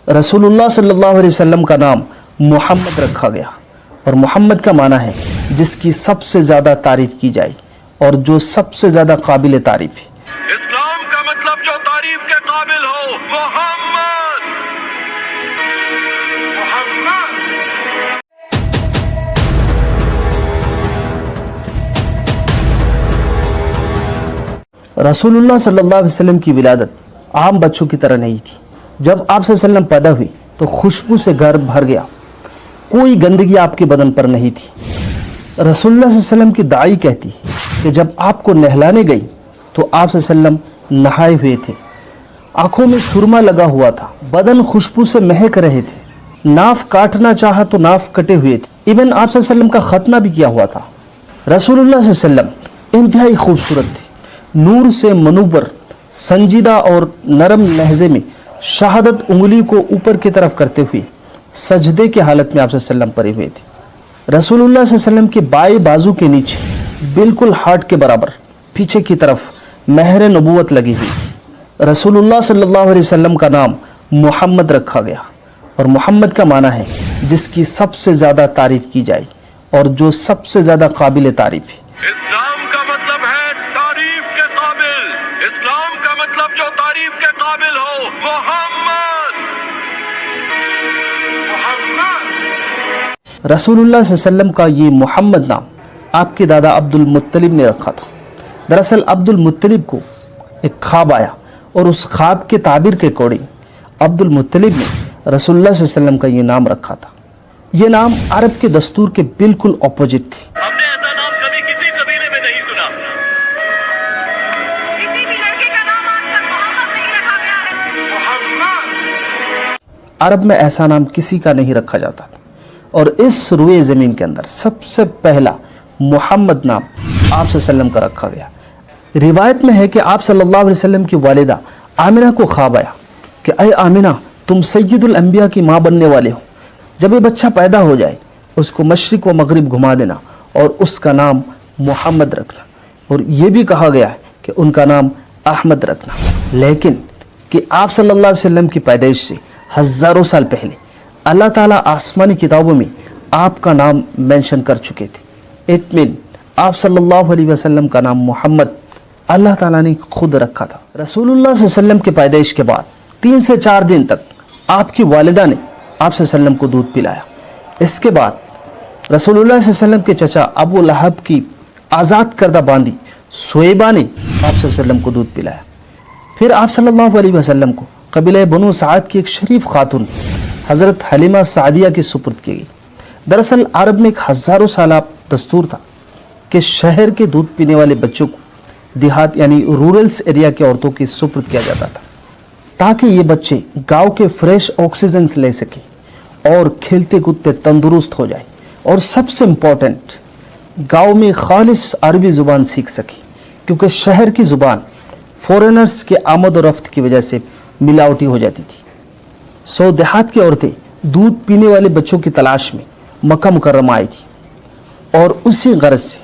रसूलुल्लाह सल्लल्लाहु अलैहि वसल्लम का नाम मोहम्मद रखा गया और मोहम्मद का माना है जिसकी सबसे ज़्यादा तारीफ़ की जाए और जो सबसे ज़्यादा काबिल तारीफ़ है। इस्लाम का मतलब जो तारीफ के काबिल हो, मोहम्मद। रसूलुल्लाह सल्लल्लाहु अलैहि वसल्लम की विलादत आम बच्चों की तरह नहीं थी। जब आप सल्लल्लाहु अलैहि वसल्लम पैदा हुई तो खुशबू से घर भर गया, कोई गंदगी आपके बदन पर नहीं थी। रसूलुल्लाह सल्लल्लाहु अलैहि वसल्लम की दाई कहती है कि जब आपको नहलाने गई तो आप सल्लल्लाहु अलैहि वसल्लम नहाए हुए थे, आंखों में सुरमा लगा हुआ था, बदन खुशबू से महक रहे थे, नाफ काटना चाहा तो नाफ कटे हुए थे, इवन आप सल्लल्लाहु अलैहि वसल्लम का खतना भी किया हुआ था। रसूलुल्लाह सल्लल्लाहु अलैहि वसल्लम इंतहाई खूबसूरत थे, नूर से मनूवर, संजीदा और नरम लहजे में शहादत उंगली को ऊपर की तरफ करते हुए सजदे की हालत में आप सल्लल्लाहु अलैहि वसल्लम पड़े हुए थे। रसूलुल्लाह सल्लल्लाहु अलैहि वसल्लम के बाएं बाजू के नीचे बिल्कुल हार्ट के बराबर पीछे की तरफ महर नबूवत लगी हुई थी। रसूलुल्लाह सल्लल्लाहु अलैहि वसल्लम का नाम मोहम्मद रखा गया और मोहम्मद का माना है जिसकी सबसे ज़्यादा तारीफ़ की जाए और जो सबसे ज़्यादा काबिल तारीफ़ है। इस्लाम का मतलब है तारीफ के काबिल। इस्लाम का मतलब जो तारीफ के काबिल हो, मोहम्मद। रसूलुल्लाह सल्लल्लाहु अलैहि वसल्लम का ये मोहम्मद नाम आपके दादा अब्दुल मुत्तलिब ने रखा था। दरअसल अब्दुल मुत्तलिब को एक ख्वाब आया और उस ख्वाब के ताबीर के अकॉर्डिंग अब्दुल मुत्तलिब ने रसूलुल्लाह सल्लल्लाहु अलैहि वसल्लम का ये नाम रखा था। ये नाम अरब के दस्तूर के बिल्कुल अपोजिट थी। हमने ऐसा नाम कभी किसी कबीले में नहीं सुना। किसी भी लड़के का नाम आज तक मोहम्मद नहीं रखा गया है। मोहम्मद। अरब में ऐसा नाम किसी का नहीं रखा जाता था और इस रुए ज़मीन के अंदर सबसे पहला मोहम्मद नाम आप सल्लल्लाहु अलैहि वसल्लम का रखा गया। रिवायत में है कि आप सल्लल्लाहु अलैहि वसल्लम की वालिदा आमिना को ख्वाब आया कि अय आमिना, तुम सैयदुल अंबिया की माँ बनने वाले हो, जब ये बच्चा पैदा हो जाए उसको मशरिक व मगरिब घुमा देना और उसका नाम मोहम्मद रखना। और ये भी कहा गया है कि उनका नाम अहमद रखना। लेकिन कि आप सल्लल्लाहु अलैहि वसल्लम की पैदाइश से हज़ारों साल पहले अल्लाह ताला आसमानी किताबों में आपका नाम मेंशन कर चुके थे। इट मीन आप सल्लल्लाहु अलैहि वसल्लम का नाम मोहम्मद अल्लाह ताला ने खुद रखा था। रसूलुल्लाह सल्लल्लाहु अलैहि वसल्लम के पैदाइश के बाद 3 से 4 दिन तक आपकी वालिदा ने आप सल्लल्लाहु अलैहि वसल्लम को दूध पिलाया। इसके बाद रसूलुल्लाह सल्लल्लाहु अलैहि वसल्लम के चचा अबू लहब की आज़ाद करदा बांदी सुएबा ने आप सल्लल्लाहु अलैहि वसल्लम को दूध पिलाया। फिर आप सल्लल्लाहु अलैहि वसल्लम को कबीला बनु साद की एक शरीफ खातून हज़रत हलीमा सादिया की सुपुर्द की गई। दरअसल अरब में एक हज़ारों साल दस्तूर था कि शहर के दूध पीने वाले बच्चों को देहात यानी रूरल्स एरिया के औरतों की सुपुर्द किया जाता था ताकि ये बच्चे गांव के फ्रेश ऑक्सीजन ले सके और खेलते कूदते तंदुरुस्त हो जाए और सबसे इम्पोर्टेंट गांव में खालिस अरबी ज़ुबान सीख सके, क्योंकि शहर की ज़ुबान फॉरेनर्स के आमद और रफ्त की वजह से मिलावटी हो जाती थी। सो देहात की औरतें दूध पीने वाले बच्चों की तलाश में मक्का मुकर्रमा आई थी और उसी गरज से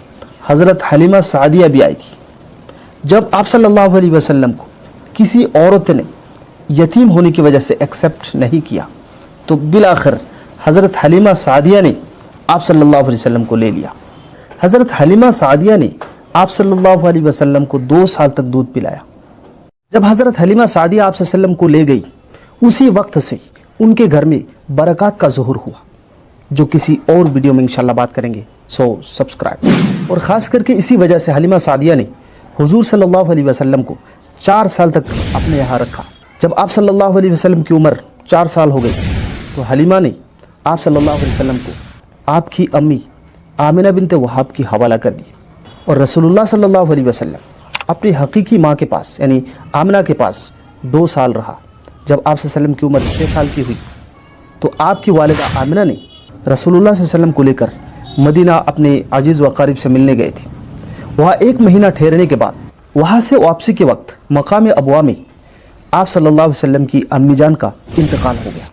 हज़रत हलीमा सादिया भी आई थी। जब आप सल्लल्लाहु अलैहि वसल्लम को किसी औरत ने यतीम होने की वजह से एक्सेप्ट नहीं किया तो बिलाखिर हज़रत हलीमा सादिया ने आप सल्लल्लाहु अलैहि वसल्लम को ले लिया। हज़रत हलीमा सादिया ने आप सल्लल्लाहु अलैहि वसल्लम को 2 साल तक दूध पिलाया। जब हज़रत हलीमा सादिया आप सल्लल्लाहु अलैहि वसल्लम को ले गई, उसी वक्त से उनके घर में बरक़ात का ज़ुहूर हुआ, जो किसी और वीडियो में इंशाल्लाह बात करेंगे। So subscribe. और ख़ास करके इसी वजह से हलीमा सादिया ने हुजूर सल्लल्लाहु अलैहि वसल्लम को 4 साल तक अपने यहाँ रखा। जब आप सल्लल्लाहु अलैहि वसल्लम की उम्र 4 साल हो गई तो हलीमा ने आप सल्लल्लाहु अलैहि वसल्लम को आपकी अम्मी आमिना बिनते वहाब की हवाला कर दी और रसूलुल्लाह सल्लल्लाहु अलैहि वसल्लम अपनी हकीकी माँ के पास यानी आमिना के पास 2 साल रहा। जब आप सल्लल्लाहु अलैहि वसल्लम की उम्र 6 साल की हुई तो आपकी वालिदा आमिना ने रसूलुल्लाह सल्लल्लाहु अलैहि वसल्लम को लेकर मदीना अपने अजीज़ व क़रीब से मिलने गए थे। वहाँ 1 महीना ठहरने के बाद वहाँ से वापसी के वक्त मकाम अबवा में आप सल्लल्लाहु अलैहि वसल्लम की अम्मी जान का इंतकाल हो गया।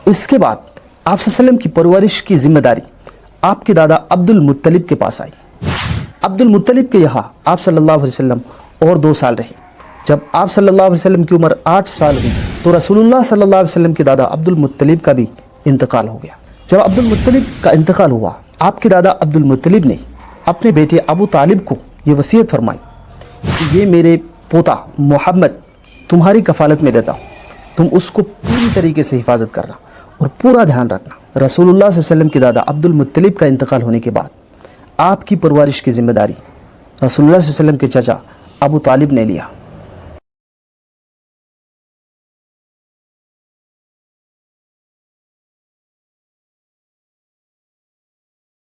इसके बाद आप सल्लल्लाहु अलैहि वसल्लम की परवरिश की जिम्मेदारी आपके दादा अब्दुल मुत्तलिब के पास आई। अब्दुल मुत्तलिब के यहाँ आप सल्लल्लाहु अलैहि वसल्लम और 2 साल रहे। جب آپ صلی اللہ علیہ وسلم کی عمر 8 سال ہوئی تو رسول اللہ صلی اللہ علیہ وسلم کے دادا عبد المطلب کا بھی انتقال ہو گیا۔ جب عبد المطلب کا انتقال ہوا، آپ کے دادا عبد المطلب نے اپنے بیٹے ابو طالب کو یہ وصیت فرمائی کہ یہ میرے پوتا محمد تمہاری کفالت میں دیتا ہوں، تم اس کو پوری طریقے سے حفاظت کرنا اور پورا دھیان رکھنا۔ رسول اللہ صلی اللہ علیہ وسلم کے دادا عبد المطلب کا انتقال ہونے کے بعد آپ کی پرورش کی ذمہ داری رسول اللہ صلی اللہ علیہ وسلم کے چچا ابو طالب نے لیا۔